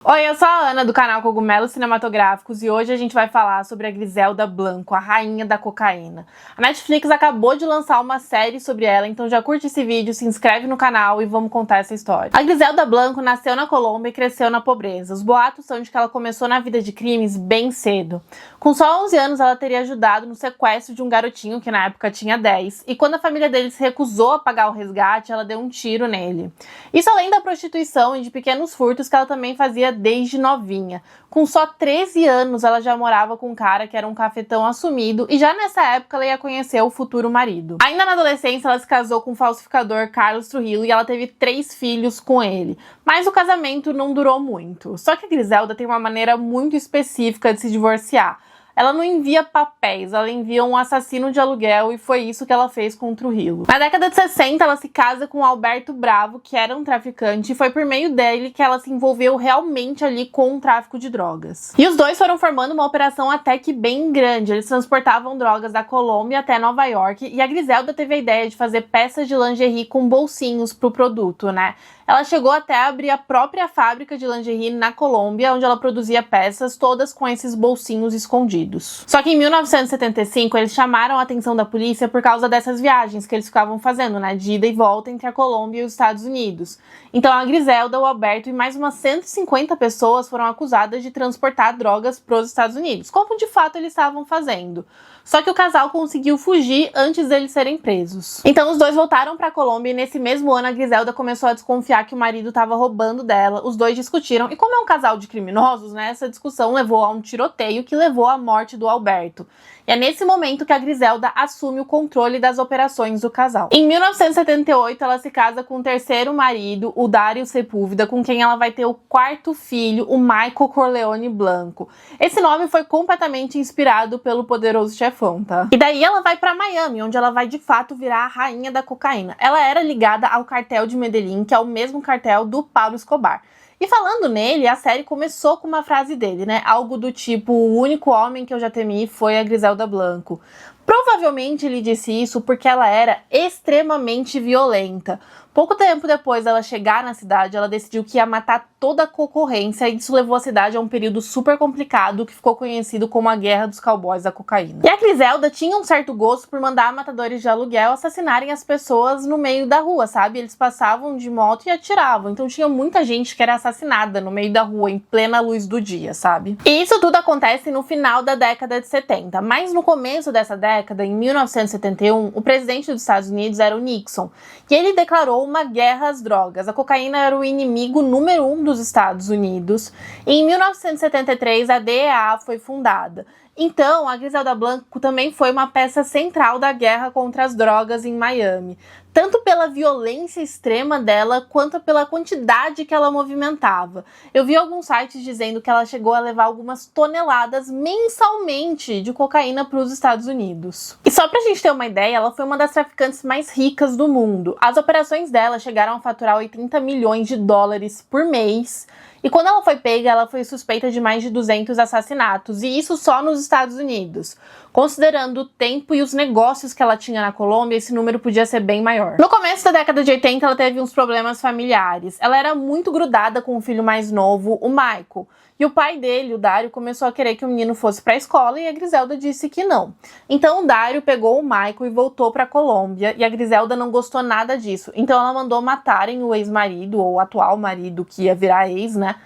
Oi, eu sou a Ana do canal Cogumelos Cinematográficos e hoje a gente vai falar sobre a Griselda Blanco, a rainha da cocaína. A Netflix acabou de lançar uma série sobre ela, então já curte esse vídeo, se inscreve no canal e vamos contar essa história. A Griselda Blanco nasceu na Colômbia e cresceu na pobreza. Os boatos são de que ela começou na vida de crimes bem cedo. Com só 11 anos, ela teria ajudado no sequestro de um garotinho que na época tinha 10, e quando a família dele se recusou a pagar o resgate, ela deu um tiro nele. Isso além da prostituição e de pequenos furtos que ela também fazia desde novinha. Com só 13 anos, ela já morava com um cara que era um cafetão assumido e já nessa época ela ia conhecer o futuro marido. Ainda na adolescência, ela se casou com o falsificador Carlos Trujillo e ela teve 3 filhos com ele. Mas o casamento não durou muito. Só que a Griselda tem uma maneira muito específica de se divorciar. Ela não envia papéis, ela envia um assassino de aluguel e foi isso que ela fez com o Trujillo. Na década de 60, ela se casa com Alberto Bravo, que era um traficante, e foi por meio dele que ela se envolveu realmente ali com o tráfico de drogas. E os dois foram formando uma operação até que bem grande. Eles transportavam drogas da Colômbia até Nova York e a Griselda teve a ideia de fazer peças de lingerie com bolsinhos pro produto, né? Ela chegou até a abrir a própria fábrica de lingerie na Colômbia, onde ela produzia peças todas com esses bolsinhos escondidos. Só que em 1975 eles chamaram a atenção da polícia por causa dessas viagens que eles ficavam fazendo, né, de ida e volta entre a Colômbia e os Estados Unidos. Então a Griselda, o Alberto e mais umas 150 pessoas foram acusadas de transportar drogas para os Estados Unidos, como de fato eles estavam fazendo. Só que o casal conseguiu fugir antes deles serem presos. Então os dois voltaram para a Colômbia e nesse mesmo ano a Griselda começou a desconfiar que o marido estava roubando dela. Os dois discutiram e como é um casal de criminosos, né, essa discussão levou a um tiroteio que levou à morte do Alberto. E é nesse momento que a Griselda assume o controle das operações do casal. Em 1978 ela se casa com o terceiro marido, o Dario Sepúlveda, com quem ela vai ter o quarto filho, o Michael Corleone Blanco. Esse nome foi completamente inspirado pelo Poderoso Chefão, tá? E daí ela vai pra Miami, onde ela vai de fato virar a rainha da cocaína. Ela era ligada ao cartel de Medellín, que é o mesmo cartel do Pablo Escobar. E falando nele, a série começou com uma frase dele, né? Algo do tipo, o único homem que eu já temi foi a Griselda Blanco. Provavelmente ele disse isso porque ela era extremamente violenta. Pouco tempo depois dela chegar na cidade, ela decidiu que ia matar toda a concorrência e isso levou a cidade a um período super complicado que ficou conhecido como a Guerra dos Cowboys da Cocaína. E a Griselda tinha um certo gosto por mandar matadores de aluguel assassinarem as pessoas no meio da rua, sabe? Eles passavam de moto e atiravam, então tinha muita gente que era assassinada no meio da rua, em plena luz do dia, sabe? E isso tudo acontece no final da década de 70, mas no começo dessa década, em 1971, o presidente dos Estados Unidos era o Nixon, e ele declarou uma guerra às drogas. A cocaína era o inimigo número 1 dos Estados Unidos. E em 1973, a DEA foi fundada. Então, a Griselda Blanco também foi uma peça central da guerra contra as drogas em Miami, tanto pela violência extrema dela, quanto pela quantidade que ela movimentava. Eu vi alguns sites dizendo que ela chegou a levar algumas toneladas mensalmente de cocaína para os Estados Unidos. E só pra gente ter uma ideia, ela foi uma das traficantes mais ricas do mundo. As operações dela chegaram a faturar 80 milhões de dólares por mês, e quando ela foi pega, ela foi suspeita de mais de 200 assassinatos, e isso só nos Estados Unidos. Considerando o tempo e os negócios que ela tinha na Colômbia, esse número podia ser bem maior. No começo da década de 80, ela teve uns problemas familiares. Ela era muito grudada com o filho mais novo, o Michael. E o pai dele, o Dario, começou a querer que o menino fosse para a escola e a Griselda disse que não. Então o Dario pegou o Michael e voltou para a Colômbia e a Griselda não gostou nada disso. Então ela mandou matarem o ex-marido, ou o atual marido que ia virar ex, né?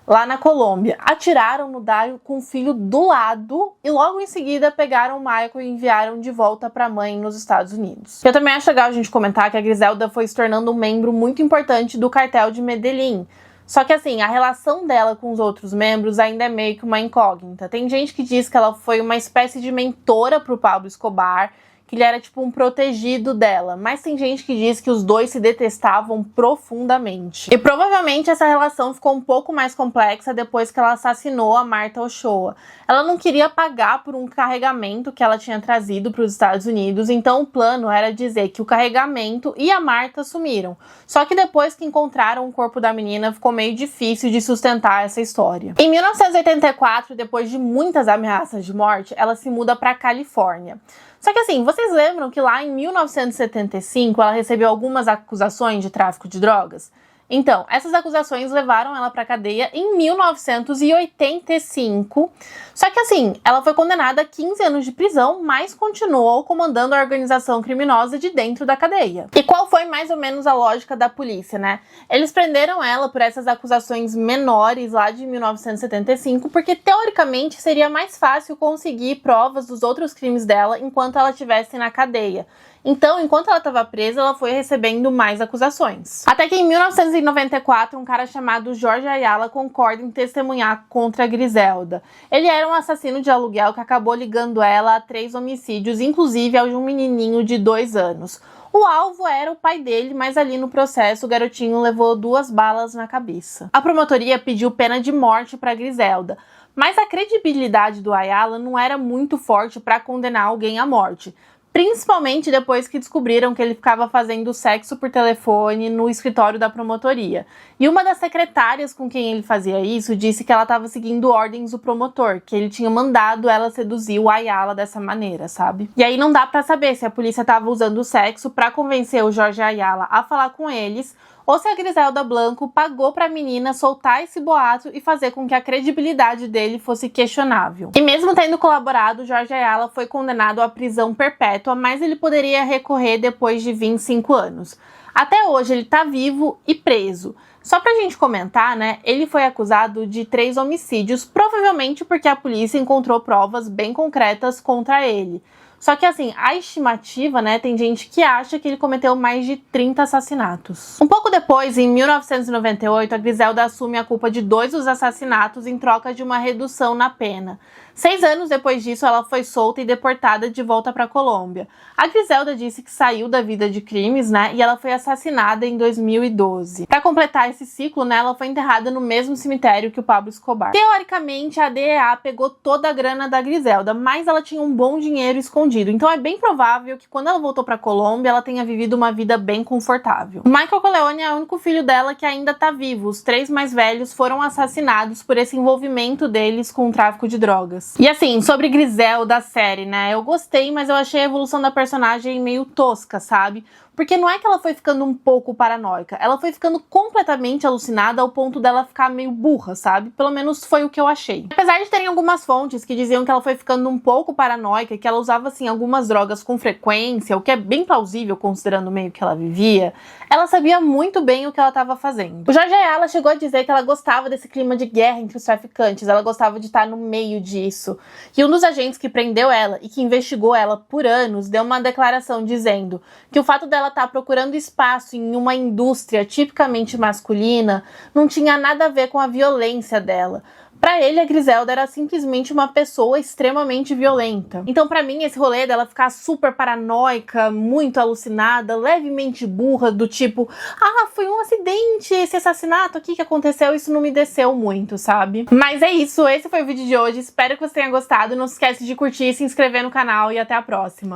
Lá na Colômbia. Atiraram no Dario com o filho do lado e logo em seguida pegaram o Michael e enviaram de volta para a mãe nos Estados Unidos. Eu também acho legal a gente comentar que a Griselda foi se tornando um membro muito importante do cartel de Medellín. Só que assim, a relação dela com os outros membros ainda é meio que uma incógnita. Tem gente que diz que ela foi uma espécie de mentora pro Pablo Escobar, que ele era tipo um protegido dela, mas tem gente que diz que os dois se detestavam profundamente. E provavelmente essa relação ficou um pouco mais complexa depois que ela assassinou a Martha Ochoa. Ela não queria pagar por um carregamento que ela tinha trazido para os Estados Unidos, então o plano era dizer que o carregamento e a Martha sumiram. Só que depois que encontraram o corpo da menina, ficou meio difícil de sustentar essa história. Em 1984, depois de muitas ameaças de morte, ela se muda para a Califórnia. Só que assim, vocês lembram que lá em 1975 ela recebeu algumas acusações de tráfico de drogas? Então, essas acusações levaram ela pra cadeia em 1985. Só que assim, ela foi condenada a 15 anos de prisão, mas continuou comandando a organização criminosa de dentro da cadeia. E qual foi mais ou menos a lógica da polícia, né? Eles prenderam ela por essas acusações menores lá de 1975, porque teoricamente seria mais fácil conseguir provas dos outros crimes dela enquanto ela estivesse na cadeia. Então, enquanto ela estava presa, ela foi recebendo mais acusações. Até que em 1994, um cara chamado Jorge Ayala concorda em testemunhar contra a Griselda. Ele era um assassino de aluguel que acabou ligando ela a 3 homicídios, inclusive ao de um menininho de 2 anos. O alvo era o pai dele, mas ali no processo o garotinho levou 2 balas na cabeça. A promotoria pediu pena de morte para Griselda, mas a credibilidade do Ayala não era muito forte para condenar alguém à morte. Principalmente depois que descobriram que ele ficava fazendo sexo por telefone no escritório da promotoria. E uma das secretárias com quem ele fazia isso disse que ela estava seguindo ordens do promotor, que ele tinha mandado ela seduzir o Ayala dessa maneira, sabe? E aí não dá pra saber se a polícia estava usando o sexo pra convencer o Jorge Ayala a falar com eles, ou se a Griselda Blanco pagou pra menina soltar esse boato e fazer com que a credibilidade dele fosse questionável. E mesmo tendo colaborado, Jorge Ayala foi condenado à prisão perpétua, mas ele poderia recorrer depois de 25 anos. Até hoje ele tá vivo e preso. Só pra gente comentar, né, ele foi acusado de 3 homicídios, provavelmente porque a polícia encontrou provas bem concretas contra ele. Só que assim, a estimativa, né, tem gente que acha que ele cometeu mais de 30 assassinatos. Um pouco depois, em 1998, a Griselda assume a culpa de 2 dos assassinatos em troca de uma redução na pena. 6 anos depois disso, ela foi solta e deportada de volta para a Colômbia. A Griselda disse que saiu da vida de crimes, né, e ela foi assassinada em 2012. Para completar esse ciclo, né, ela foi enterrada no mesmo cemitério que o Pablo Escobar. Teoricamente, a DEA pegou toda a grana da Griselda, mas ela tinha um bom dinheiro escondido. Então é bem provável que quando ela voltou para a Colômbia, ela tenha vivido uma vida bem confortável. O Michael Corleone é o único filho dela que ainda está vivo. Os 3 mais velhos foram assassinados por esse envolvimento deles com o tráfico de drogas. E assim, sobre Griselda da série, né, eu gostei, mas eu achei a evolução da personagem meio tosca, sabe? Porque não é que ela foi ficando um pouco paranoica, ela foi ficando completamente alucinada ao ponto dela ficar meio burra, sabe? Pelo menos foi o que eu achei. Apesar de terem algumas fontes que diziam que ela foi ficando um pouco paranoica, que ela usava, assim, algumas drogas com frequência, o que é bem plausível considerando o meio que ela vivia, ela sabia muito bem o que ela estava fazendo. O Jorge Ayala chegou a dizer que ela gostava desse clima de guerra entre os traficantes, ela gostava de estar no meio disso. E um dos agentes que prendeu ela e que investigou ela por anos deu uma declaração dizendo que o fato dela estar procurando espaço em uma indústria tipicamente masculina não tinha nada a ver com a violência dela. Pra ele, a Griselda era simplesmente uma pessoa extremamente violenta. Então, pra mim, esse rolê dela ficar super paranoica, muito alucinada, levemente burra, do tipo, ah, foi um acidente, esse assassinato aqui que aconteceu, isso não me desceu muito, sabe? Mas é isso, esse foi o vídeo de hoje, espero que você tenha gostado, não se esquece de curtir, se inscrever no canal e até a próxima.